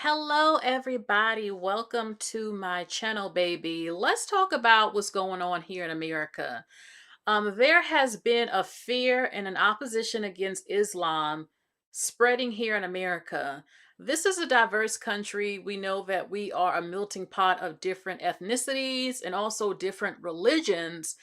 Hello, everybody. Welcome to my channel, baby. Let's talk about what's going on here in America. There has been a fear and an opposition against Islam spreading here in America. This is a diverse country. We know that we are a melting pot of different ethnicities and also different religions.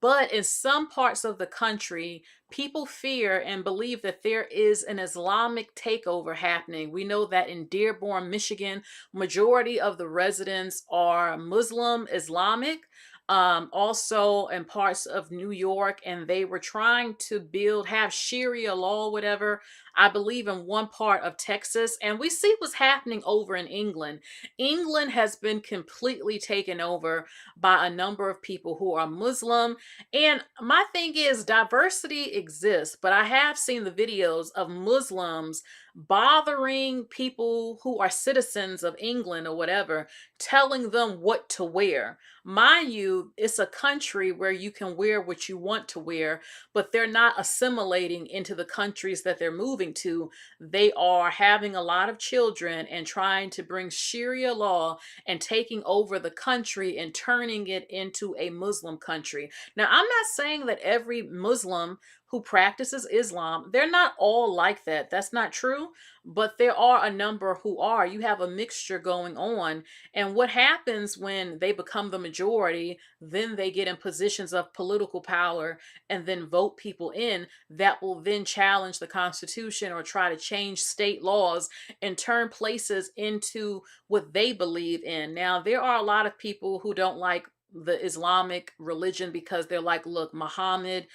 But in some parts of the country, people fear and believe that there is an Islamic takeover happening. We know that in Dearborn, Michigan, majority of the residents are Muslim Islamic, also in parts of New York, and they were trying to have Sharia law, whatever. I believe in one part of Texas, and we see what's happening over in England. England has been completely taken over by a number of people who are Muslim. And my thing is, diversity exists, but I have seen the videos of Muslims bothering people who are citizens of England or whatever, telling them what to wear. Mind you, it's a country where you can wear what you want to wear, but they're not assimilating into the countries that they're moving to. They are having a lot of children and trying to bring Sharia law and taking over the country and turning it into a Muslim country. Now, I'm not saying that every Muslim who practices Islam, they're not all like that. That's not true, but there are a number who are. You have a mixture going on. And what happens when they become the majority, then they get in positions of political power and then vote people in that will then challenge the Constitution or try to change state laws and turn places into what they believe in. Now, there are a lot of people who don't like the Islamic religion because they're like, look, Muhammad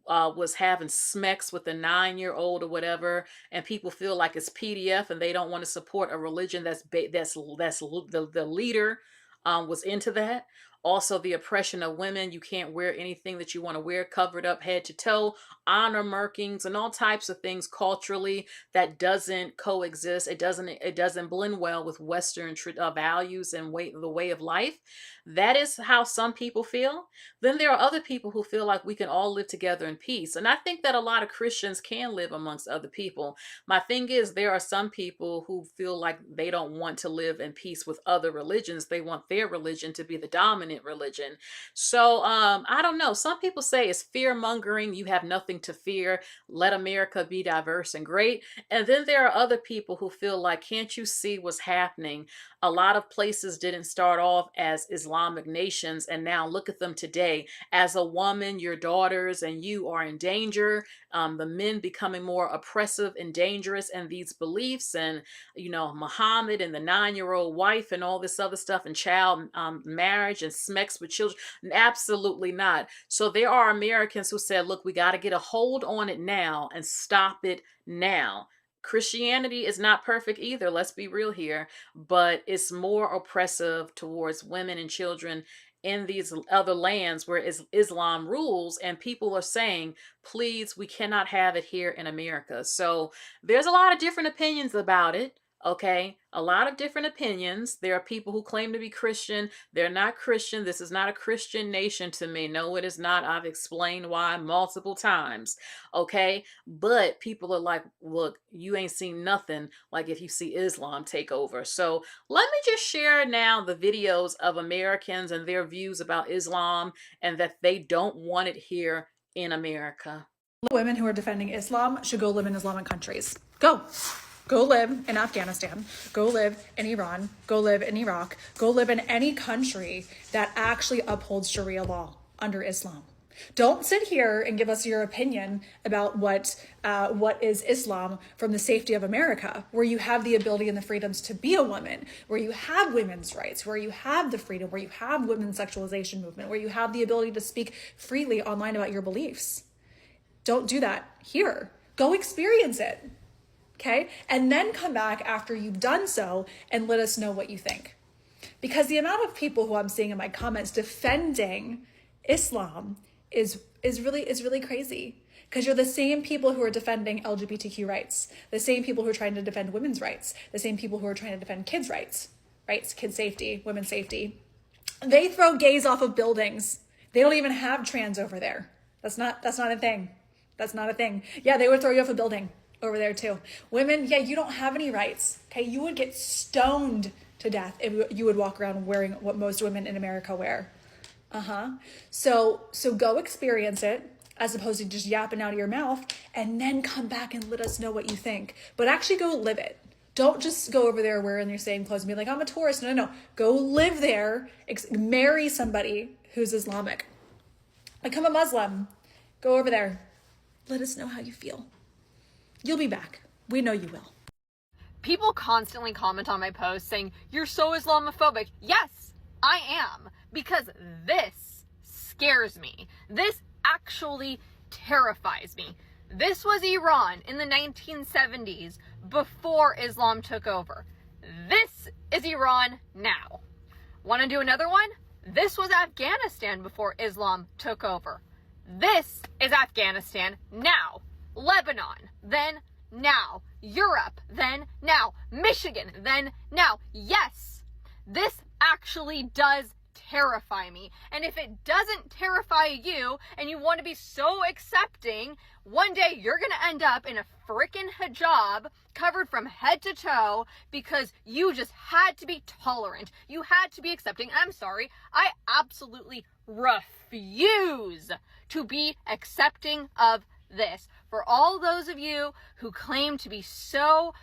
was having sex with a 9-year-old or whatever, and people feel like it's PDF, and they don't want to support a religion the leader was into that. Also, the oppression of women. You can't wear anything that you want to wear covered up head to toe, honor markings, and all types of things culturally that doesn't coexist. It doesn't blend well with Western values and the way of life. That is how some people feel. Then there are other people who feel like we can all live together in peace. And I think that a lot of Christians can live amongst other people. My thing is, there are some people who feel like they don't want to live in peace with other religions. They want their religion to be the dominant religion. So I don't know. Some people say it's fear mongering. You have nothing to fear. Let America be diverse and great. And then there are other people who feel like, can't you see what's happening? A lot of places didn't start off as Islamic nations, and now look at them today. As a woman, your daughters and you are in danger. The men becoming more oppressive and dangerous, and these beliefs, and Muhammad and the 9-year-old wife and all this other stuff, and child marriage and sex with children. Absolutely not. So there are Americans who said, look, we got to get a hold on it now and stop it now. Christianity is not perfect either, let's be real here, but it's more oppressive towards women and children in these other lands where Islam rules, and people are saying, please, we cannot have it here in America. So there's a lot of different opinions about it. Okay, a lot of different opinions. There are people who claim to be Christian. They're not Christian. This is not a Christian nation to me. No, it is not. I've explained why multiple times. Okay, but people are like, look, you ain't seen nothing like if you see Islam take over. So let me just share now the videos of Americans and their views about Islam, and that they don't want it here in America. Women who are defending Islam should go live in Islamic countries. Go. Go live in Afghanistan. Go live in Iran. Go live in Iraq. Go live in any country that actually upholds Sharia law under Islam. Don't sit here and give us your opinion about what is Islam from the safety of America, where you have the ability and the freedoms to be a woman, where you have women's rights, where you have the freedom, where you have women's sexualization movement, where you have the ability to speak freely online about your beliefs. Don't do that here. Go experience it. Okay? And then come back after you've done so and let us know what you think. Because the amount of people who I'm seeing in my comments defending Islam is really crazy. Because you're the same people who are defending LGBTQ rights, the same people who are trying to defend women's rights, the same people who are trying to defend kids' rights, kids' safety, women's safety. They throw gays off of buildings. They don't even have trans over there. That's not a thing. That's not a thing. Yeah, they would throw you off a building. over there too. Women, yeah, you don't have any rights. Okay, you would get stoned to death if you would walk around wearing what most women in America wear. So go experience it as opposed to just yapping out of your mouth, and then come back and let us know what you think. But actually go live it. Don't just go over there wearing your same clothes and be like, I'm a tourist. No. Go live there. Marry somebody who's Islamic. Become a Muslim. Go over there. Let us know how you feel. You'll be back. We know you will. People constantly comment on my posts saying, you're so Islamophobic. Yes, I am. Because this scares me. This actually terrifies me. This was Iran in the 1970s before Islam took over. This is Iran now. Want to do another one? This was Afghanistan before Islam took over. This is Afghanistan now. Lebanon, then now. Europe, then now. Michigan, then now. Yes, this actually does terrify me. And if it doesn't terrify you and you want to be so accepting, one day you're going to end up in a freaking hijab covered from head to toe because you just had to be tolerant. You had to be accepting. I'm sorry. I absolutely refuse to be accepting of this. For all those of you who claim to be so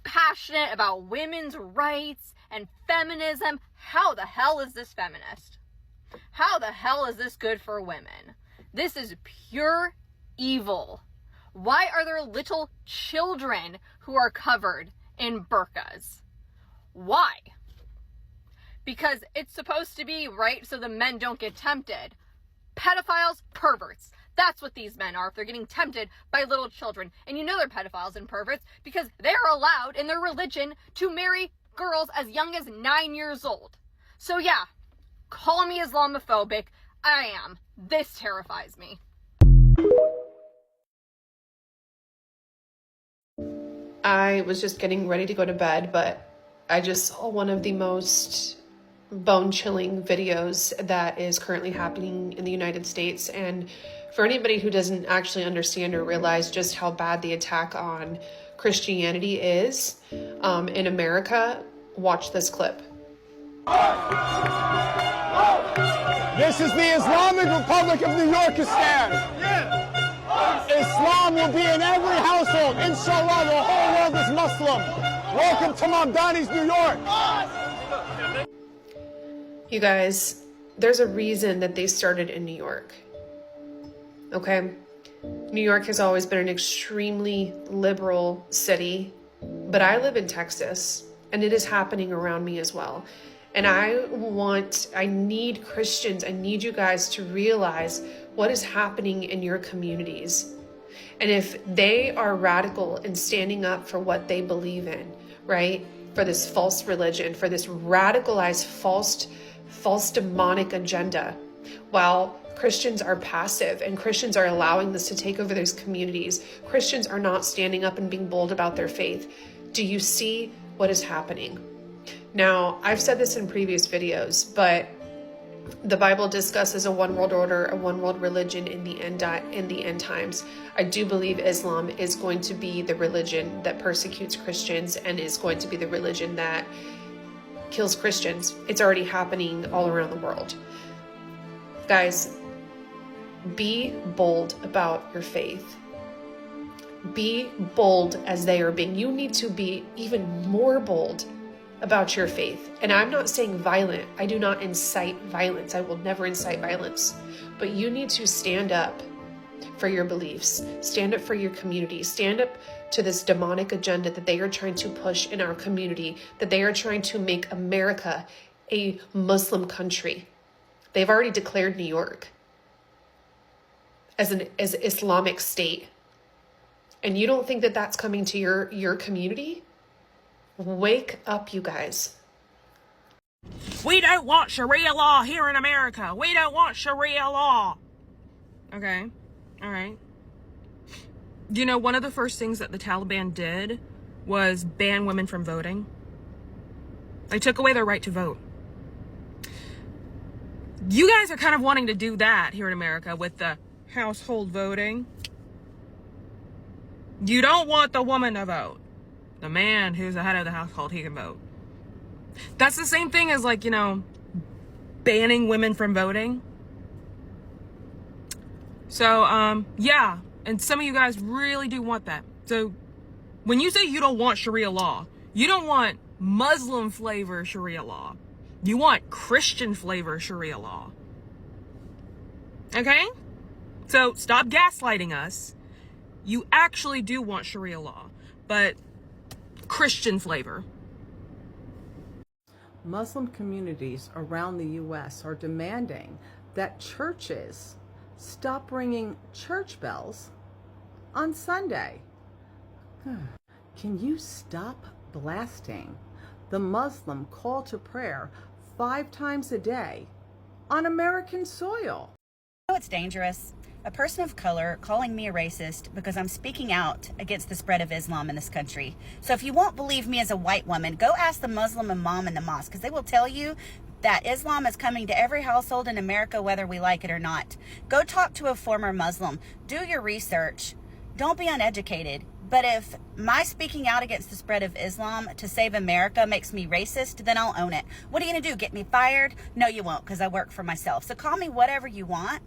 passionate about women's rights and feminism, how the hell is this feminist? How the hell is this good for women? This is pure evil. Why are there little children who are covered in burqas? Why? Because it's supposed to be, right, so the men don't get tempted. Pedophiles, perverts. That's what these men are if they're getting tempted by little children. And you know they're pedophiles and perverts because they're allowed in their religion to marry girls as young as 9 years old. So yeah, call me Islamophobic. I am. This terrifies me. I was just getting ready to go to bed, but I just saw one of the most bone-chilling videos that is currently happening in the United States. And for anybody who doesn't actually understand or realize just how bad the attack on Christianity is in America, watch this clip. This is the Islamic Republic of New Yorkistan. Islam will be in every household. Inshallah, the whole world is Muslim. Welcome to Mamdani's New York. You guys, there's a reason that they started in New York. Okay? New York has always been an extremely liberal city, but I live in Texas, and it is happening around me as well. And I need Christians, I need you guys to realize what is happening in your communities. And if they are radical and standing up for what they believe in, right? For this false religion, for this radicalized false demonic agenda, while Christians are passive and Christians are allowing this to take over those communities, Christians are not standing up and being bold about their faith. Do you see what is happening? Now, I've said this in previous videos, but the Bible discusses a one world order, a one world religion in the end times. I do believe Islam is going to be the religion that persecutes Christians and is going to be the religion that kills Christians. It's already happening all around the world. Guys, be bold about your faith. Be bold as they are being. You need to be even more bold about your faith. And I'm not saying violent. I do not incite violence. I will never incite violence. But you need to stand up for your beliefs. Stand up for your community. Stand up to this demonic agenda that they are trying to push in our community, that they are trying to make America a Muslim country. They've already declared New York as an Islamic state. And you don't think that that's coming to your community? Wake up, you guys. We don't want Sharia law here in America. We don't want Sharia law. Okay. All right. You know, one of the first things that the Taliban did was ban women from voting. They took away their right to vote. You guys are kind of wanting to do that here in America with the household voting. You don't want the woman to vote. The man who's the head of the household, he can vote. That's the same thing as, like, banning women from voting. So, yeah. And some of you guys really do want that. So when you say you don't want Sharia law, you don't want Muslim flavor Sharia law. You want Christian flavor Sharia law. Okay? So stop gaslighting us. You actually do want Sharia law, but Christian flavor. Muslim communities around the U.S. are demanding that churches stop ringing church bells on Sunday. Can you stop blasting the Muslim call to prayer 5 times a day on American soil? You know it's dangerous? A person of color calling me a racist because I'm speaking out against the spread of Islam in this country. So if you won't believe me as a white woman, go ask the Muslim imam in the mosque, because they will tell you that Islam is coming to every household in America, whether we like it or not. Go talk to a former Muslim. Do your research. Don't be uneducated. But if my speaking out against the spread of Islam to save America makes me racist, then I'll own it. What are you going to do? Get me fired? No, you won't, because I work for myself. So call me whatever you want.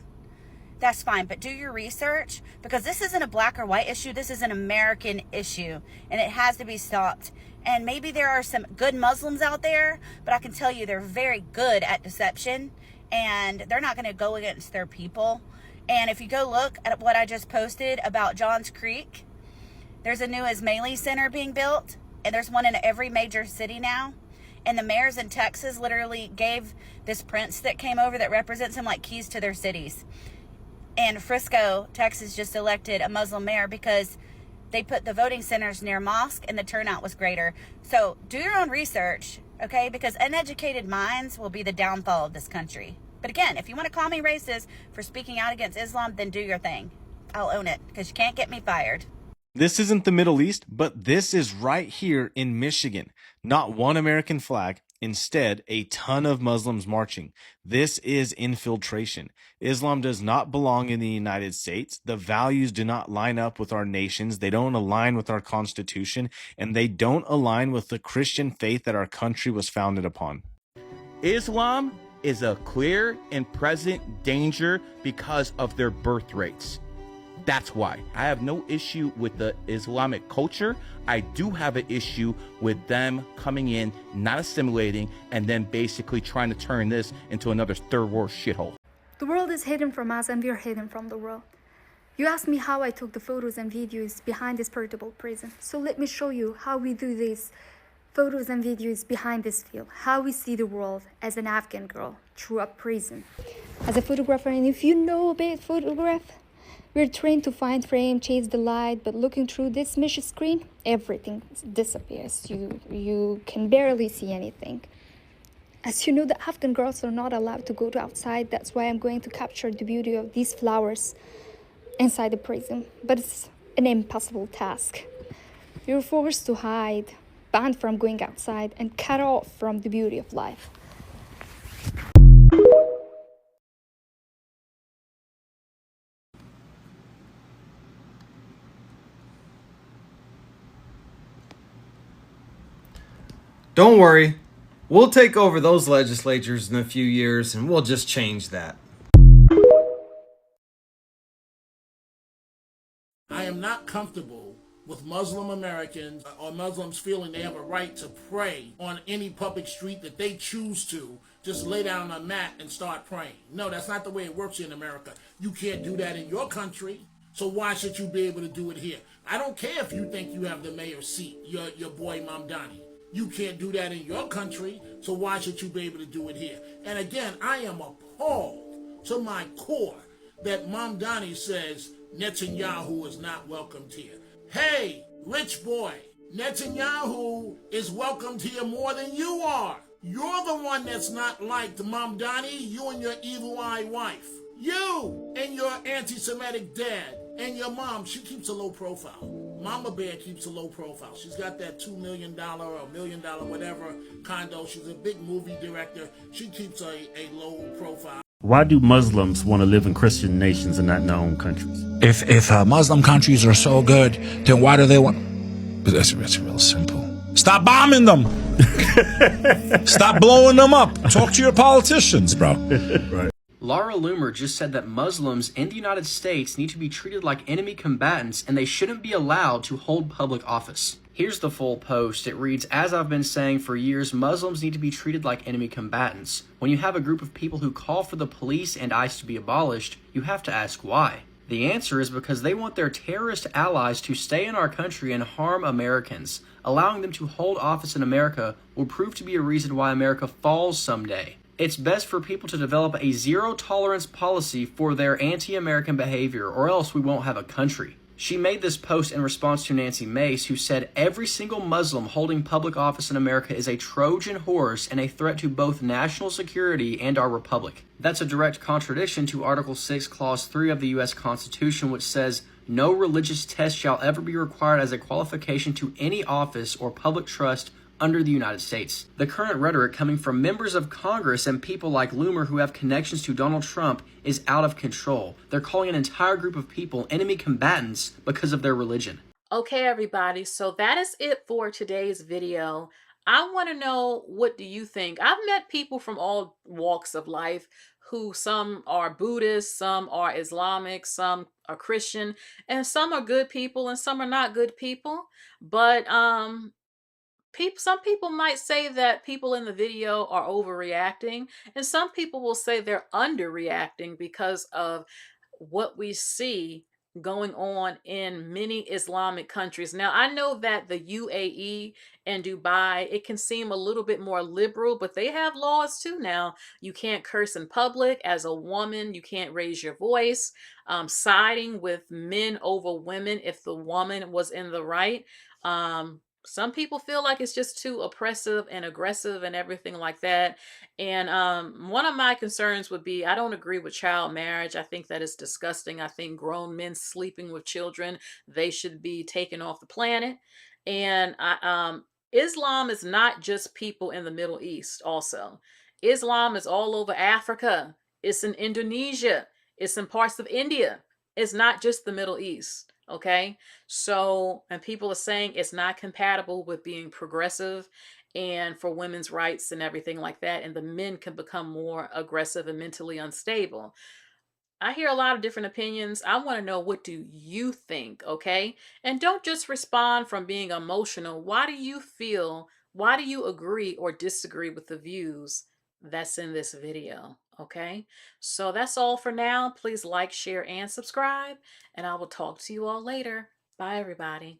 That's fine, but do your research, because this isn't a black or white issue. This is an American issue, and it has to be stopped. And maybe there are some good Muslims out there, but I can tell you they're very good at deception, and they're not going to go against their people. And if you go look at what I just posted about Johns Creek, there's a new Ismaili center being built, and there's one in every major city now. And the mayors in Texas literally gave this prince that came over that represents him like keys to their cities. And Frisco, Texas just elected a Muslim mayor because they put the voting centers near mosque and the turnout was greater. So do your own research, okay? Because uneducated minds will be the downfall of this country. But again, if you want to call me racist for speaking out against Islam, then do your thing. I'll own it, because you can't get me fired. This isn't the Middle East, but this is right here in Michigan. Not one American flag, instead a ton of Muslims marching. This is infiltration. Islam does not belong in the United States. The values do not line up with our nations. They don't align with our Constitution, and they don't align with the Christian faith that our country was founded upon. Islam is a clear and present danger because of their birth rates. That's why. I have no issue with the Islamic culture. I do have an issue with them coming in, not assimilating, and then basically trying to turn this into another third world shithole. The world is hidden from us, and we are hidden from the world. You asked me how I took the photos and videos behind this portable prison. So let me show you how we do these photos and videos behind this veil, how we see the world as an Afghan girl through a prison. As a photographer, and if you know about photograph, we're trained to find frame, chase the light, but looking through this mesh screen, everything disappears. You can barely see anything. As you know, the Afghan girls are not allowed to go to outside. That's why I'm going to capture the beauty of these flowers inside the prison. But it's an impossible task. You're forced to hide, banned from going outside, and cut off from the beauty of life. Don't worry, we'll take over those legislatures in a few years and we'll just change that. I am not comfortable with Muslim Americans or Muslims feeling they have a right to pray on any public street that they choose to. Just lay down on a mat and start praying. No, that's not the way it works in America. You can't do that in your country, so why should you be able to do it here? I don't care if you think you have the mayor's seat, your boy Mamdani. You can't do that in your country, so why should you be able to do it here? And again, I am appalled to my core that Mamdani says Netanyahu is not welcomed here. Hey, rich boy, Netanyahu is welcomed here more than you are. You're the one that's not liked, Mamdani, you and your evil-eye wife. You and your anti-Semitic dad and your mom, she keeps a low profile. Mama Bear keeps a low profile. She's got that $2 million or $1 million, whatever, condo. She's a big movie director. She keeps a low profile. Why do Muslims want to live in Christian nations and not in their own countries? If Muslim countries are so good, then why do they want? It's real simple. Stop bombing them. Stop blowing them up. Talk to your politicians, bro. Right. Laura Loomer just said that Muslims in the United States need to be treated like enemy combatants and they shouldn't be allowed to hold public office. Here's the full post. It reads, "As I've been saying for years, Muslims need to be treated like enemy combatants. When you have a group of people who call for the police and ICE to be abolished, you have to ask why. The answer is because they want their terrorist allies to stay in our country and harm Americans. Allowing them to hold office in America will prove to be a reason why America falls someday. It's best for people to develop a zero-tolerance policy for their anti-American behavior, or else we won't have a country." She made this post in response to Nancy Mace, who said every single Muslim holding public office in America is a Trojan horse and a threat to both national security and our republic. That's a direct contradiction to Article 6, Clause 3 of the U.S. Constitution, which says, "No religious test shall ever be required as a qualification to any office or public trust under the United States." The current rhetoric coming from members of Congress and people like Loomer who have connections to Donald Trump is out of control. They're calling an entire group of people enemy combatants because of their religion. Okay, everybody, so that is it for today's video. I want to know, what do you think? I've met people from all walks of life who, some are Buddhist, some are Islamic, some are Christian, and some are good people and some are not good people. But some people might say that people in the video are overreacting, and some people will say they're underreacting because of what we see going on in many Islamic countries. Now, I know that the UAE and Dubai, it can seem a little bit more liberal, but they have laws too now. You can't curse in public. As a woman, you can't raise your voice. Siding with men over women if the woman was in the right. Some people feel like it's just too oppressive and aggressive and everything like that. And one of my concerns would be, I don't agree with child marriage. I think that is disgusting. I think grown men sleeping with children, they should be taken off the planet. And Islam is not just people in the Middle East also. Islam is all over Africa. It's in Indonesia. It's in parts of India. It's not just the Middle East. Okay, so, and people are saying it's not compatible with being progressive and for women's rights and everything like that, and the men can become more aggressive and mentally unstable. I hear a lot of different opinions. I want to know, what do you think, okay? And don't just respond from being emotional. Why do you feel, why do you agree or disagree with the views that's in this video, okay? So that's all for now. Please like, share, and subscribe, and I will talk to you all later. Bye, everybody.